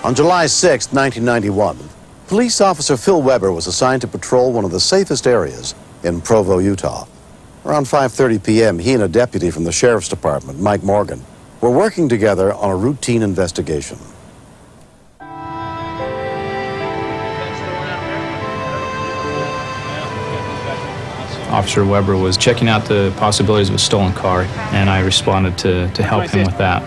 On July 6, 1991, police officer Phil Weber was assigned to patrol one of the safest areas in Provo, Utah. Around 5:30 p.m., he and a deputy from the Sheriff's Department, Mike Morgan, were working together on a routine investigation. Officer Weber was checking out the possibilities of a stolen car, and I responded to help him with that.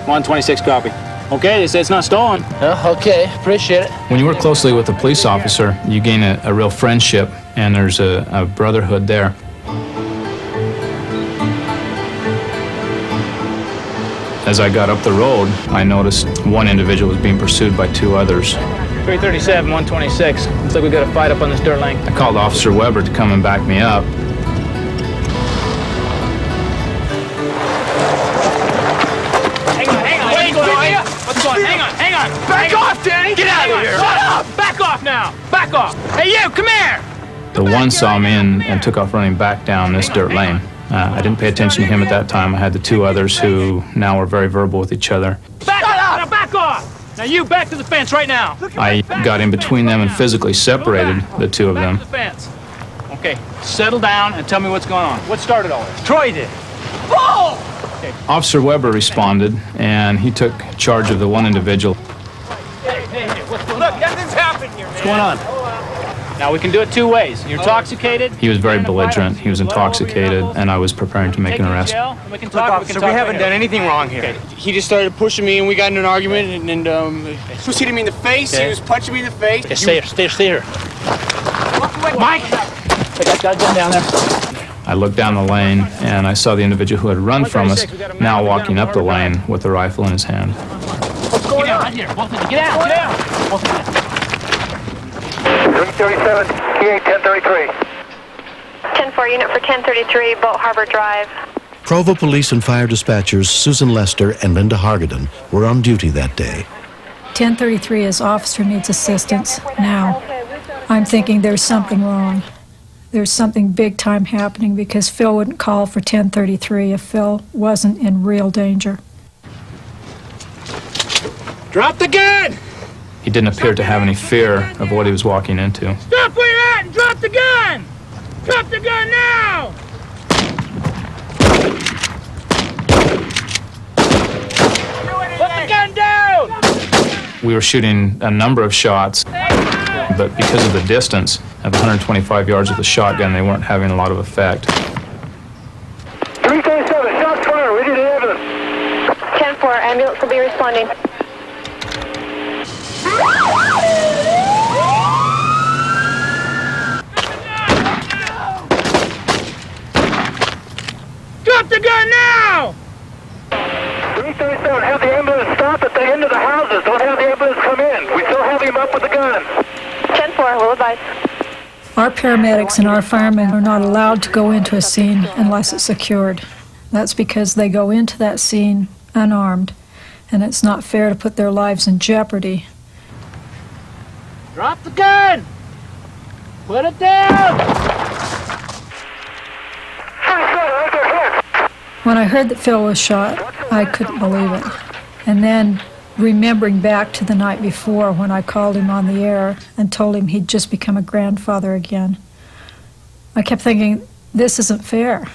126 copy. Okay, they say it's not stolen. Okay, appreciate it. When you work closely with a police officer, you gain a real friendship, and there's a brotherhood there. As I got up the road, I noticed one individual was being pursued by two others. 337, 126. Looks like we got a fight up on this dirt lane. I called Officer Weber to come and back me up. Hang on. Back off, Danny! Get out of here! Shut up! Back off now! Back off! Hey, you, come here! The one saw me and took off running back down this dirt lane. I didn't pay attention to him at that time. I had the two others who now were very verbal with each other. Back off! Now back off! Now you, back to the fence right now! I got in between them and physically separated the two of them. Back to the fence. Okay, settle down and tell me what's going on. What started all this? Troy did. Bull! Okay. Officer Weber responded, and he took charge of the one individual. Hey, what's going on? Look, nothing's happened here, man. What's going on? Now, we can do it two ways. You're intoxicated. He was very belligerent. He was intoxicated, and I was preparing to make an arrest. We can talk. Officer, we haven't done anything wrong here. Okay. He just started pushing me, and we got in an argument, and he was hitting me in the face. Okay. He was punching me in the face. Okay, stay here. Mike! I got a gun down there. I looked down the lane, and I saw the individual who had run from us now walking up the lane with a rifle in his hand. What's going on? Right here. Both of you. Get out! Get out! Both of you. 337, P8 1033. 10-4 unit for 1033, Boat Harbor Drive. Provo Police and Fire Dispatchers Susan Lester and Linda Hargaden were on duty that day. 1033 is officer needs assistance now. I'm thinking there's something wrong. There's something big time happening because Phil wouldn't call for 1033 if Phil wasn't in real danger. Drop the gun! He didn't appear to have any fear of what he was walking into. Stop where you're at and drop the gun! Drop the gun now! Put the gun down! We were shooting a number of shots, but because of the distance of 125 yards with the shotgun, they weren't having a lot of effect. 337, shots fired, ready to evidence. 10-4, ambulance will be responding. Drop the gun now! 337, have the ambulance stop at the end of the houses. Don't have the ambulance come in. We still have him up with the gun. 10-4, will advise. Our paramedics and our firemen are not allowed to go into a scene unless it's secured. That's because they go into that scene unarmed, and it's not fair to put their lives in jeopardy. Drop the gun! Put it down! When I heard that Phil was shot, I couldn't believe it. And then, remembering back to the night before when I called him on the air and told him he'd just become a grandfather again, I kept thinking, this isn't fair.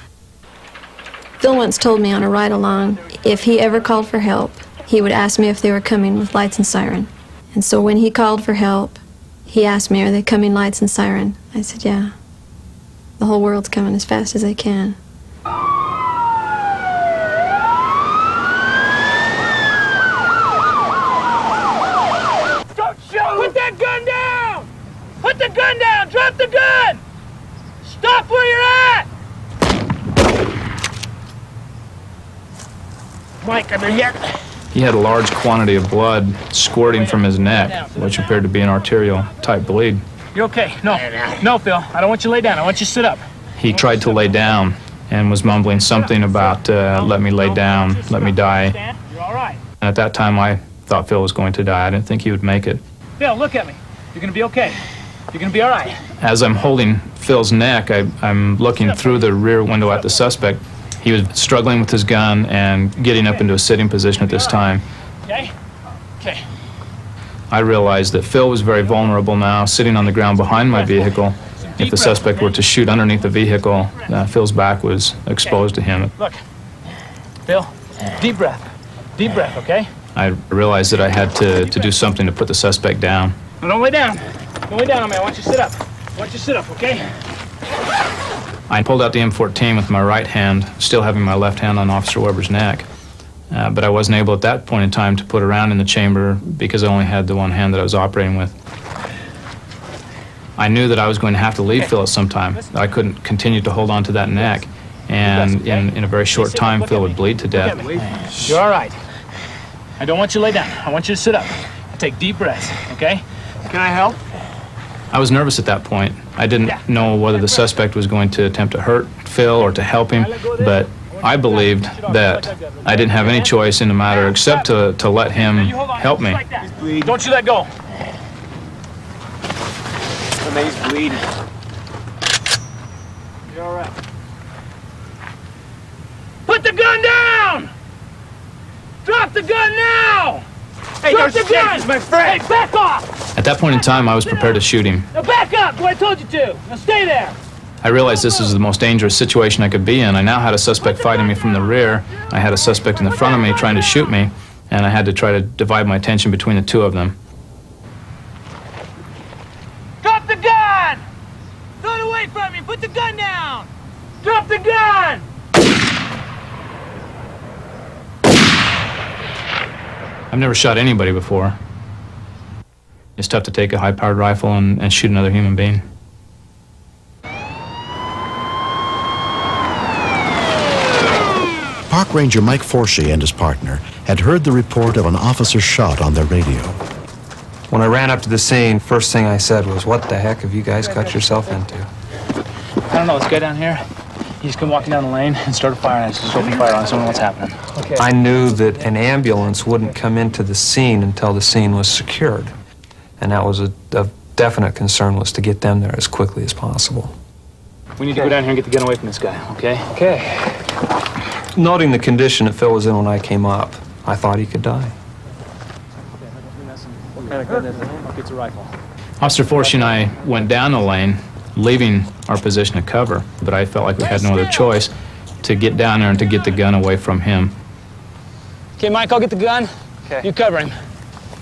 Phil once told me on a ride-along, if he ever called for help, he would ask me if they were coming with lights and siren. And so when he called for help, he asked me, are they coming lights and siren? I said, yeah. The whole world's coming as fast as they can. Put that gun down! Put the gun down! Drop the gun! Stop where you're at! Mike, I'm here. He had a large quantity of blood squirting from his neck, which appeared to be an arterial-type bleed. You okay? No, Phil. I don't want you to lay down. I want you to sit up. He tried to lay down and was mumbling something about, let me lay down, let me die. You're all right. And at that time, I thought Phil was going to die. I didn't think he would make it. Phil, look at me. You're going to be okay. You're going to be all right. As I'm holding Phil's neck, I'm looking through the rear window at the suspect. He was struggling with his gun and getting up into a sitting position at this time. Okay? Okay. I realized that Phil was very vulnerable now, sitting on the ground behind my vehicle. If the suspect were to shoot underneath the vehicle, Phil's back was exposed to him. Look, Phil, deep breath, okay? I realized that I had to do something to put the suspect down. No, don't lay down. Don't lay down on me. I want you to sit up. I want you to sit up, okay? I pulled out the M14 with my right hand, still having my left hand on Officer Weber's neck. But I wasn't able at that point in time to put a round in the chamber because I only had the one hand that I was operating with. I knew that I was going to have to leave Phil at some time. I couldn't continue to hold on to that neck, and in a very short time, Phil would bleed to death. You're all right. I don't want you to lay down. I want you to sit up. Take deep breaths, okay? Can I help? I was nervous at that point. I didn't know whether the suspect was going to attempt to hurt Phil or to help him, but I believed that I didn't have any choice in the matter except to let him help me. Don't you let go. He's bleeding. You're all right. Put the gun down! Drop the gun now! Hey, Drop the gun! It's my friend! Hey, back off! At that point in time, I was prepared to shoot him. Now back up, what I told you to. Now stay there. I realized this was the most dangerous situation I could be in. I now had a suspect fighting me from the rear. I had a suspect in the front of me trying to shoot me, and I had to try to divide my attention between the two of them. Drop the gun! Throw it away from me. Put the gun down. Drop the gun! I've never shot anybody before. It's tough to take a high-powered rifle and shoot another human being. Park Ranger Mike Forshee and his partner had heard the report of an officer shot on their radio. When I ran up to the scene, first thing I said was, "What the heck have you guys got yourself into?" I don't know, this guy down here, he just come walking down the lane and started firing. I just opened fire on someone. What's happening? Okay. I knew that an ambulance wouldn't come into the scene until the scene was secured. And that was a definite concern, was to get them there as quickly as possible. We need to go down here and get the gun away from this guy, okay? Okay. Noting the condition that Phil was in when I came up, I thought he could die. What kind of gun is it? Okay, it's a rifle. Officer Forshee and I went down the lane, leaving our position of cover, but I felt like we had no other choice to get down there and to get the gun away from him. Okay, Mike, I'll get the gun. Okay. You cover him.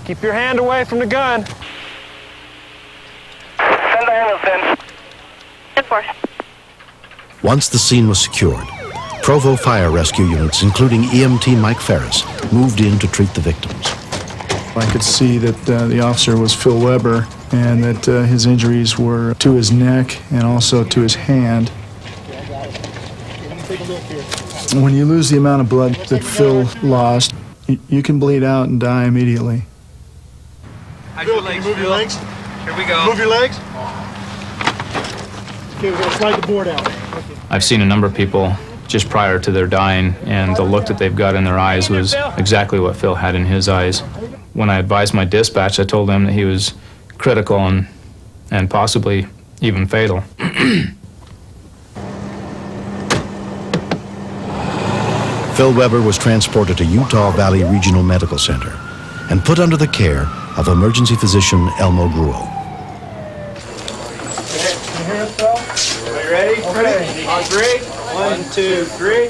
Keep your hand away from the gun. Send the ambulance in. 10-4. Once the scene was secured, Provo fire rescue units, including EMT Mike Ferris, moved in to treat the victims. I could see that the officer was Phil Weber and that his injuries were to his neck and also to his hand. When you lose the amount of blood that Phil lost, you can bleed out and die immediately. How's your legs? Move your legs. Here we go. Move your legs. Okay, we're going to slide the board out. I've seen a number of people just prior to their dying, and the look that they've got in their eyes was exactly what Phil had in his eyes. When I advised my dispatch, I told them that he was critical and possibly even fatal. Phil Weber was transported to Utah Valley Regional Medical Center and put under the care of emergency physician Elmo Gruel. Are you ready? Okay. On 3. 1, 2, 3.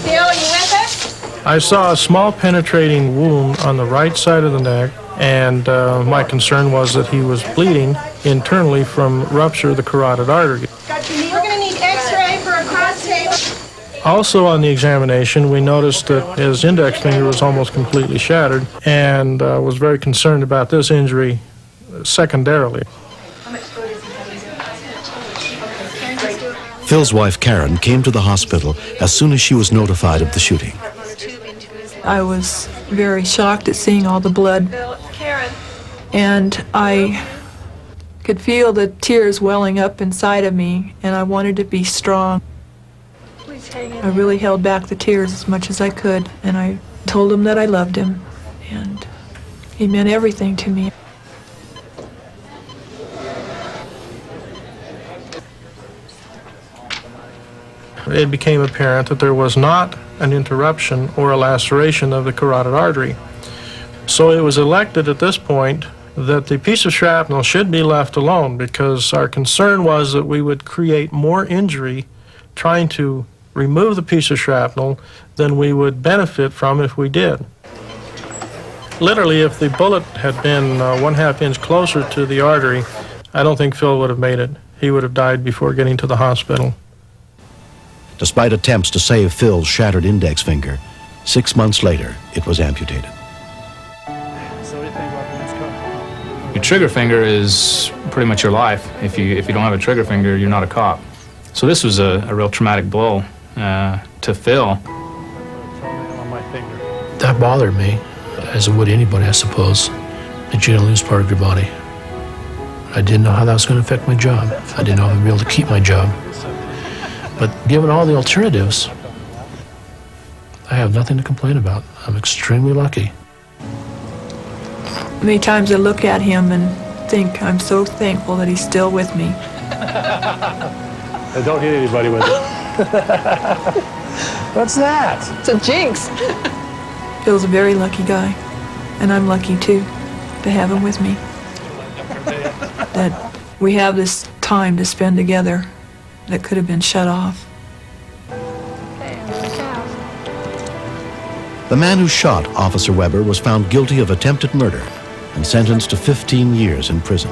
Phil, are you with us? I saw a small penetrating wound on the right side of the neck, and my concern was that he was bleeding internally from rupture of the carotid artery. We're going to need x-ray for a cross-tape. Also on the examination, we noticed that his index finger was almost completely shattered, and was very concerned about this injury secondarily. Phil's wife, Karen, came to the hospital as soon as she was notified of the shooting. I was very shocked at seeing all the blood, and I could feel the tears welling up inside of me, and I wanted to be strong. I really held back the tears as much as I could, and I told him that I loved him, and he meant everything to me. It became apparent that there was not an interruption or a laceration of the carotid artery. So it was elected at this point that the piece of shrapnel should be left alone because our concern was that we would create more injury trying to remove the piece of shrapnel than we would benefit from if we did. Literally, if the bullet had been 1/2 inch closer to the artery, I don't think Phil would have made it. He would have died before getting to the hospital. Despite attempts to save Phil's shattered index finger, 6 months later, it was amputated. Your trigger finger is pretty much your life. If you don't have a trigger finger, you're not a cop. So this was a real traumatic blow to Phil. That bothered me, as it would anybody, I suppose, that you're going to lose part of your body. I didn't know how that was going to affect my job. I didn't know if I'd be able to keep my job. But given all the alternatives, I have nothing to complain about. I'm extremely lucky. Many times I look at him and think I'm so thankful that he's still with me. Don't hit anybody with it. What's that? It's a jinx. Phil's a very lucky guy, and I'm lucky too to have him with me. That we have this time to spend together that could have been shut off. The man who shot Officer Weber was found guilty of attempted murder and sentenced to 15 years in prison.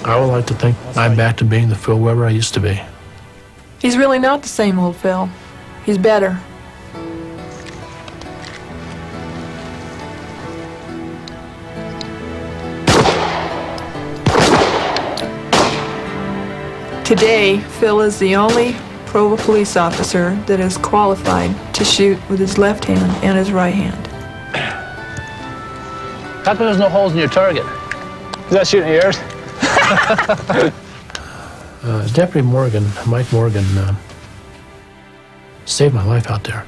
I would like to think I'm back to being the Phil Weber I used to be. He's really not the same old Phil. He's better. Today, Phil is the only Provo police officer that is qualified to shoot with his left hand and his right hand. How come there's no holes in your target? Is that shooting yours? Deputy Morgan, Mike Morgan, saved my life out there.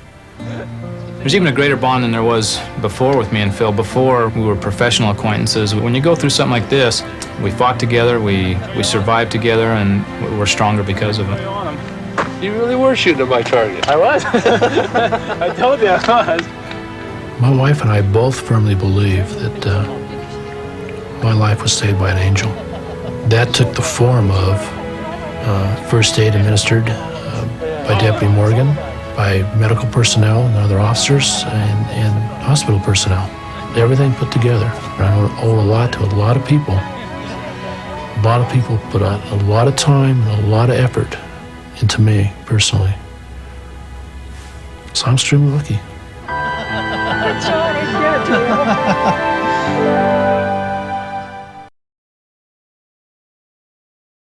There's even a greater bond than there was before with me and Phil. Before, we were professional acquaintances. When you go through something like this, we fought together, we survived together, and we're stronger because of it. You really were shooting at my target. I was. I told you I was. My wife and I both firmly believe that my life was saved by an angel. That took the form of first aid administered by Deputy Morgan, by medical personnel and other officers, and hospital personnel. Everything put together. I owe a lot to a lot of people. A lot of people put out a lot of time and a lot of effort into me personally. So I'm extremely lucky. Good shot, I get it to you.